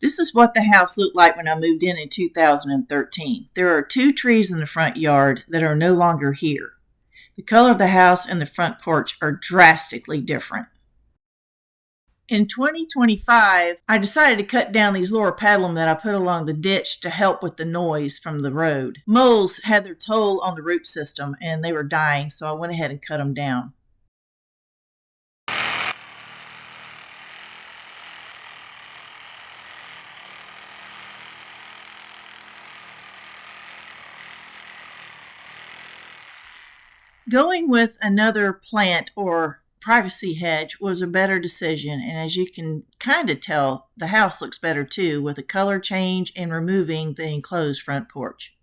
This is what the house looked like when I moved in 2013. There are 2 trees in the front yard that are no longer here. The color of the house and the front porch are drastically different. In 2025, I decided to cut down these lower paddlum that I put along the ditch to help with the noise from the road. Moles had their toll on the root system and they were dying, so I went ahead and cut them down. Going with another plant or privacy hedge was a better decision, and as you can kind of tell, the house looks better too with a color change and removing the enclosed front porch.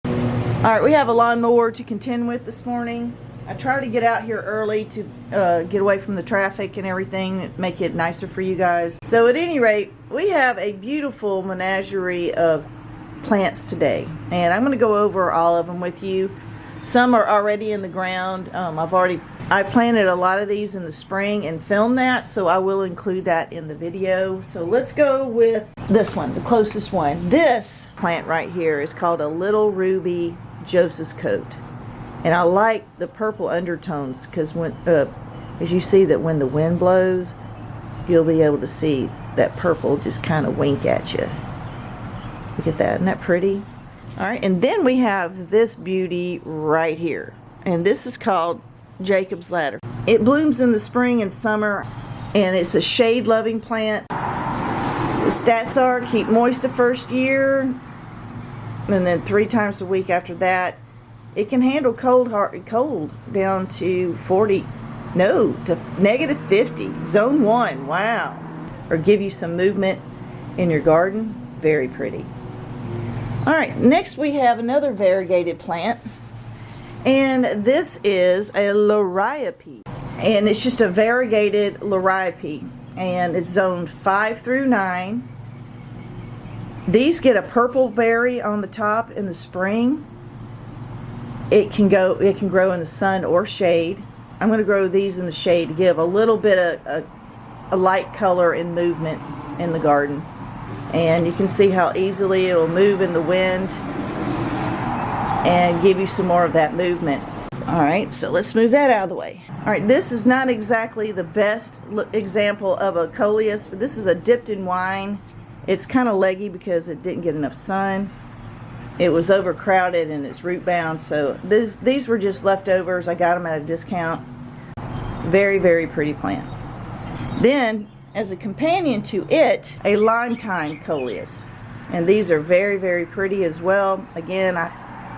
Alright, we have a lawnmower to contend with this morning. I try to get out here early to get away from the traffic and everything, make it nicer for you guys. So at any rate, we have a beautiful menagerie of plants today, and I'm going to go over all of them with you. Some are already in the ground. I planted a lot of these in the spring and filmed that, so I will include that in the video. So let's go with this one, the closest one. This plant right here is called a little ruby Joseph's coat, and I like the purple undertones because when as you see that when the wind blows, you'll be able to see that purple just kind of wink at you. Look at that, isn't that pretty? Alright, and then we have this beauty right here, and this is called Jacob's Ladder. It blooms in the spring and summer, and it's a shade loving plant. The stats are keep moist the first year, and then 3 times a week after that. It can handle cold down to -50, zone 1, wow. Or give you some movement in your garden, very pretty. Alright, next we have another variegated plant, and this is a liriope, and it's just a variegated liriope, and it's zoned 5 through 9. These get a purple berry on the top in the spring. It can grow in the sun or shade. I'm going to grow these in the shade to give a little bit of a light color and movement in the garden. And you can see how easily it will move in the wind and give you some more of that movement. Alright, so let's move that out of the way. Alright, this is not exactly the best example of a coleus, but this is a dipped in wine. It's kind of leggy because it didn't get enough sun. It was overcrowded and it's root bound, so these were just leftovers. I got them at a discount. Very, very pretty plant. Then, as a companion to it, a lime-time coleus, and these are very, very pretty as well. Again,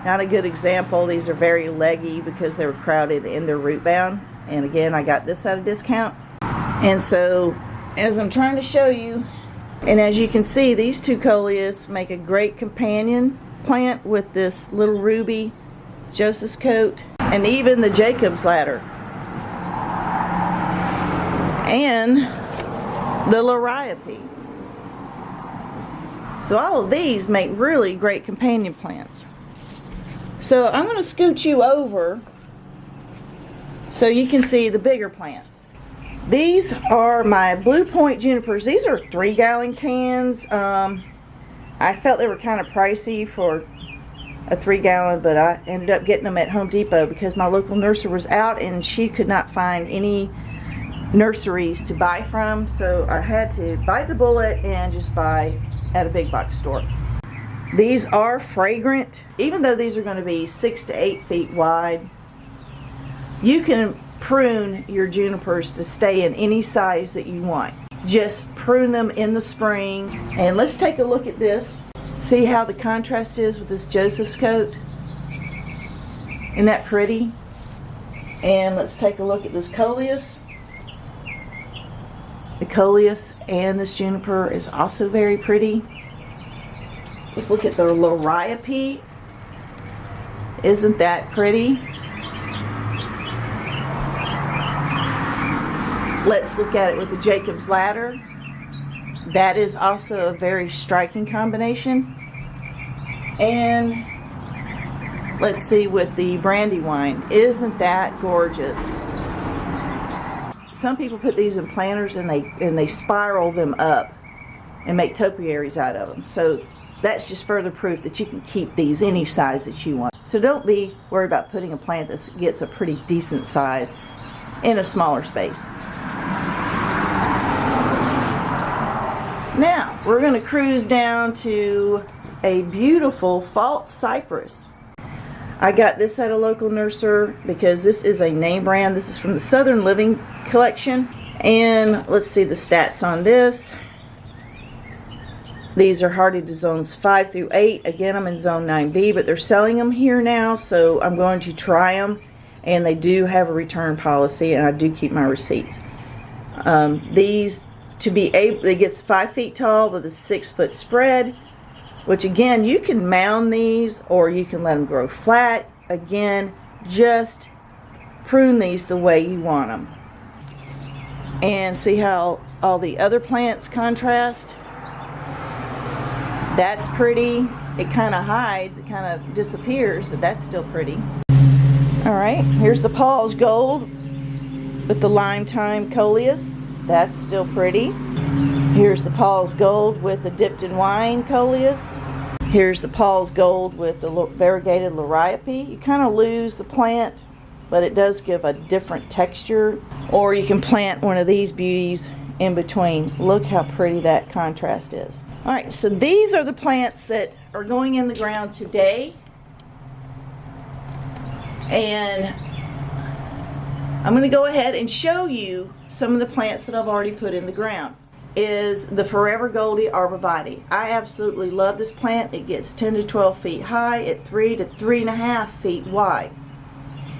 not a good example. These are very leggy because they were crowded and they're root bound, and again I got this at a discount. And so as I'm trying to show you, and as you can see, these 2 coleus make a great companion plant with this little ruby Joseph's coat, and even the Jacob's Ladder and the liriope. So all of these make really great companion plants. So I'm going to scoot you over so you can see the bigger plants. These are my Blue Point junipers. These are 3-gallon cans. I felt they were kind of pricey for a 3-gallon, but I ended up getting them at Home Depot because my local nursery was out and she could not find any nurseries to buy from, so I had to bite the bullet and just buy at a big box store. These are fragrant. Even though these are going to be 6 to 8 feet wide, you can prune your junipers to stay in any size that you want. Just prune them in the spring. And let's take a look at this. See how the contrast is with this Joseph's coat? Isn't that pretty? And let's take a look at this coleus. The coleus and this juniper is also very pretty. Let's look at the liriope. Isn't that pretty? Let's look at it with the Jacob's Ladder. That is also a very striking combination. And let's see with the Brandywine. Isn't that gorgeous? some people put these in planters and they spiral them up and make topiaries out of them. So that's just further proof that you can keep these any size that you want. So don't be worried about putting a plant that gets a pretty decent size in a smaller space. Now we're going to cruise down to a beautiful false cypress. I got this at a local nursery because this is a name brand. This is from the Southern Living collection. And let's see the stats on this. These are hardy to zones 5 through 8. Again, I'm in zone 9B, but they're selling them here now, so I'm going to try them. And they do have a return policy, and I do keep my receipts. These, to be able, it gets 5 feet tall with a 6-foot spread, which again, you can mound these or you can let them grow flat. Again, just prune these the way you want them. And see how all the other plants contrast? That's pretty. It kind of hides, it kind of disappears, but that's still pretty. Alright, here's the Paul's Gold with the Lime Time Coleus. That's still pretty. Here's the Paul's Gold with the Dipped in Wine Coleus. Here's the Paul's Gold with the variegated Liriope. You kind of lose the plant, but it does give a different texture. Or you can plant one of these beauties in between. Look how pretty that contrast is. Alright, so these are the plants that are going in the ground today. And I'm going to go ahead and show you some of the plants that I've already put in the ground. Is the Forever Goldie Arborvitae. I absolutely love this plant. It gets 10 to 12 feet high at 3 to 3.5 feet wide.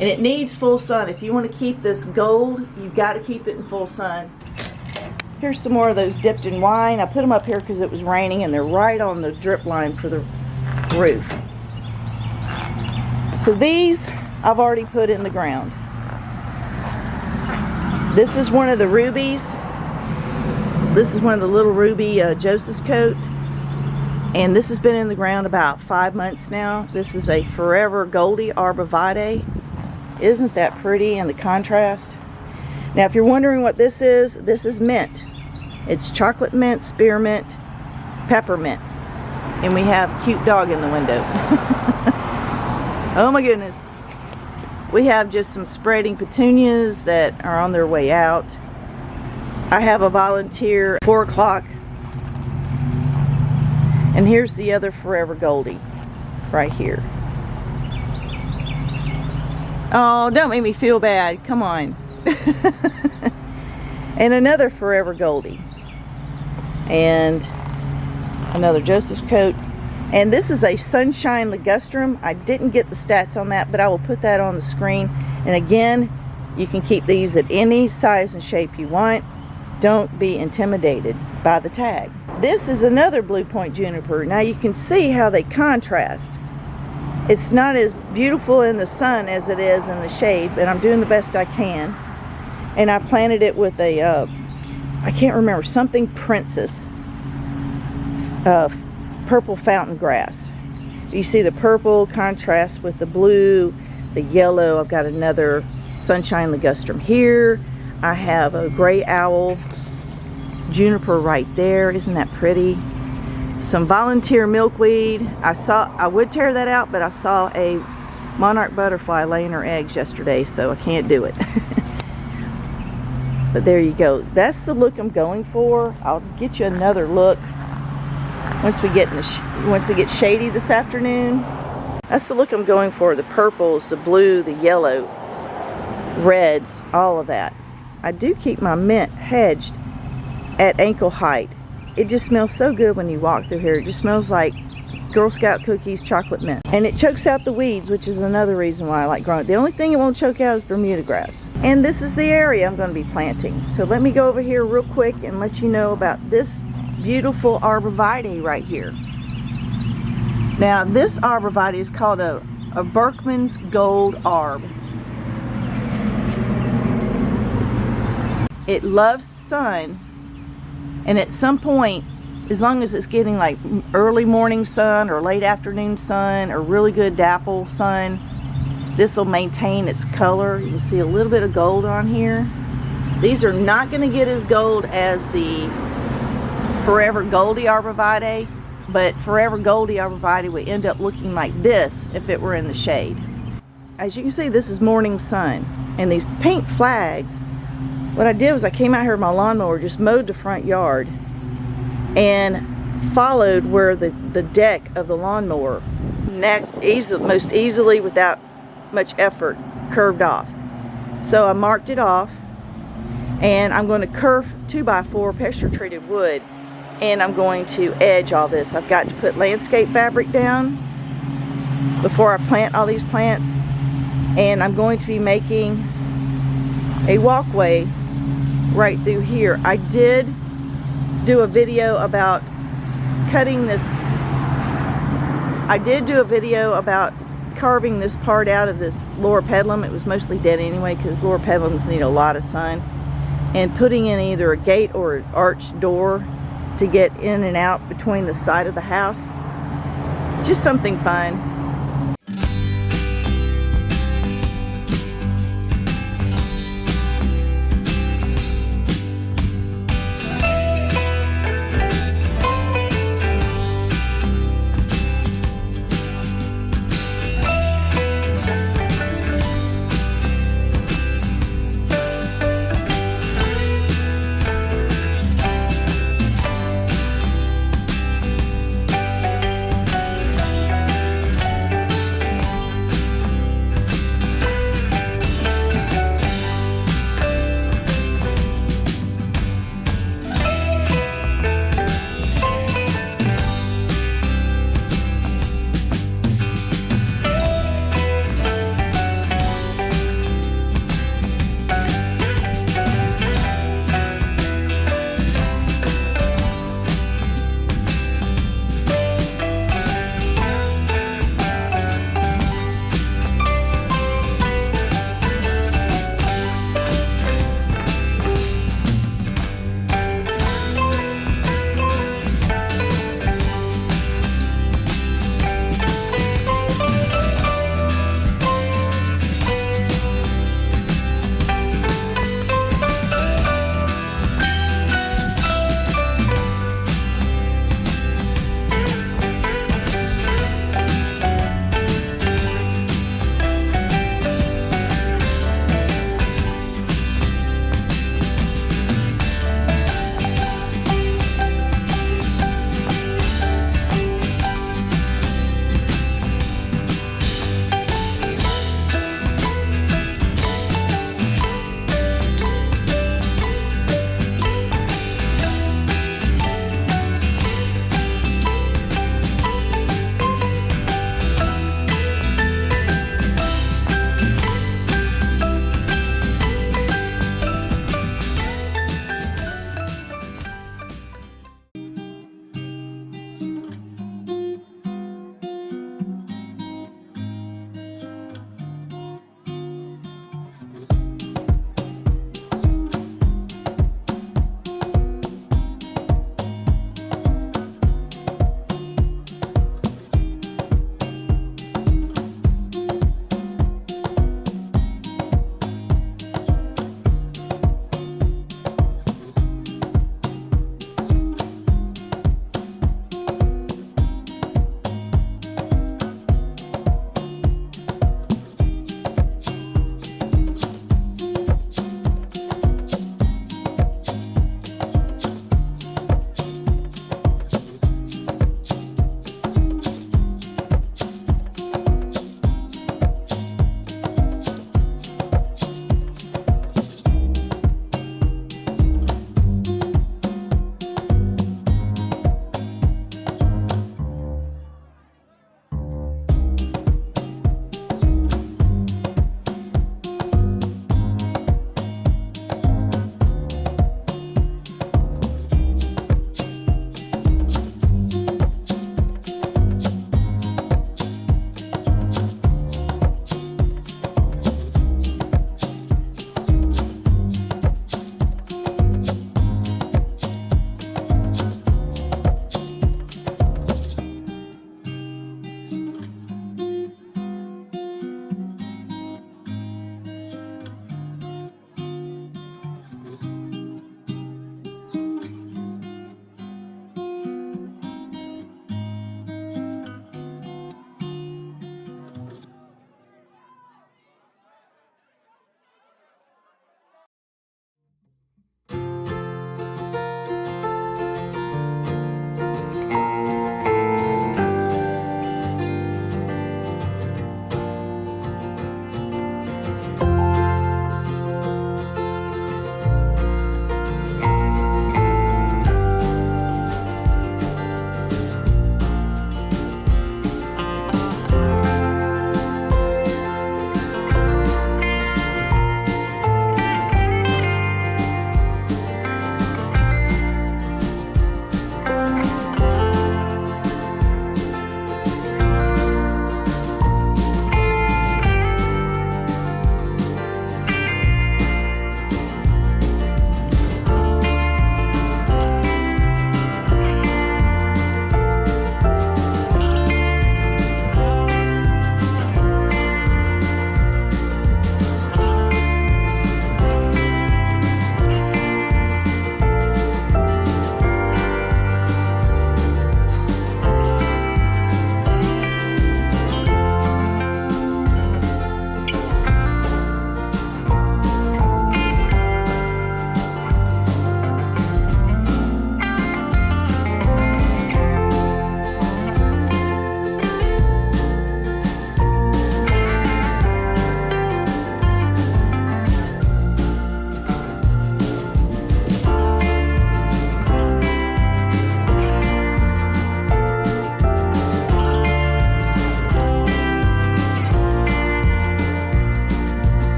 And it needs full sun. If you want to keep this gold, you've got to keep it in full sun. Here's some more of those Dipped in Wine. I put them up here because it was raining and they're right on the drip line for the roof. So these I've already put in the ground. This is one of the rubies. This is one of the little ruby Joseph's coat. And this has been in the ground about 5 months now. This is a Forever Goldie Arborvitae. Isn't that pretty in the contrast? Now if you're wondering what this is mint. It's chocolate mint, spearmint, peppermint. And we have a cute dog in the window. Oh my goodness. We have just some spreading petunias that are on their way out. I have a volunteer at 4 o'clock. And here's the other Forever Goldie right here. Oh, don't make me feel bad. Come on. And another Forever Goldie. And another Joseph's coat. And this is a Sunshine Ligustrum. I didn't get the stats on that, but I will put that on the screen. And again, you can keep these at any size and shape you want. Don't be intimidated by the tag. This is another Blue Point Juniper. Now you can see how they contrast. It's not as beautiful in the sun as it is in the shade, but I'm doing the best I can. And I planted it with a, I can't remember, something Princess, purple fountain grass. You see the purple contrast with the blue, the yellow. I've got another Sunshine Ligustrum here. I have a gray owl juniper right there. Isn't that pretty? Some volunteer milkweed. I would tear that out, but I saw a monarch butterfly laying her eggs yesterday, so I can't do it. But there you go. That's the look I'm going for. I'll get you another look once we get once it gets shady this afternoon. That's the look I'm going for. The purples, the blue, the yellow, reds, all of that. I do keep my mint hedged at ankle height. It just smells so good when you walk through here. It just smells like Girl Scout cookies, chocolate mint. And it chokes out the weeds, which is another reason why I like growing it. The only thing it won't choke out is Bermuda grass. And this is the area I'm going to be planting. So let me go over here real quick and let you know about this beautiful arborvitae right here. Now this arborvitae is called a Berkman's Gold Arb. It loves sun, and at some point, as long as it's getting like early morning sun or late afternoon sun or really good dapple sun, this will maintain its color. You can see a little bit of gold on here. These are not going to get as gold as the Forever Goldie Arborvitae, but Forever Goldie Arborvitae would end up looking like this if it were in the shade. As you can see, this is morning sun, and these pink flags, what I did was I came out here with my lawnmower, just mowed the front yard, and followed where the deck of the lawnmower most easily, without much effort, curved off. So I marked it off, and I'm going to kerf 2x4 pressure treated wood, and I'm going to edge all this. I've got to put landscape fabric down before I plant all these plants, and I'm going to be making a walkway right through here. I did do a video about cutting this. I did do a video about carving this part out of this lower pedalum. It was mostly dead anyway because lower pedalums need a lot of sun, and putting in either a gate or an arched door to get in and out between the side of the house. Just something fun.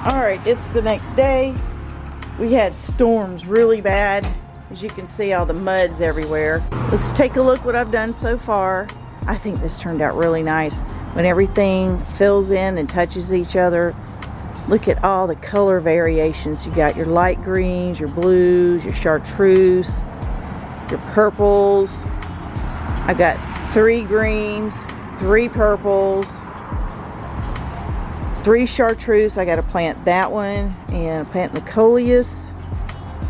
Alright, it's the next day. We had storms really bad. As you can see, all the mud's everywhere. Let's take a look what I've done so far. I think this turned out really nice. When everything fills in and touches each other, look at all the color variations. You got your light greens, your blues, your chartreuse, your purples. I got 3 greens, 3 purples, 3 chartreuse. I got to plant that one and plant the coleus.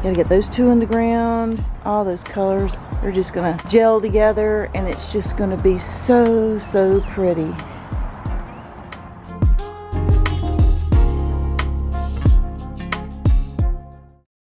Gotta get those 2 in the ground. All those colors, they're just gonna gel together and it's just gonna be so pretty.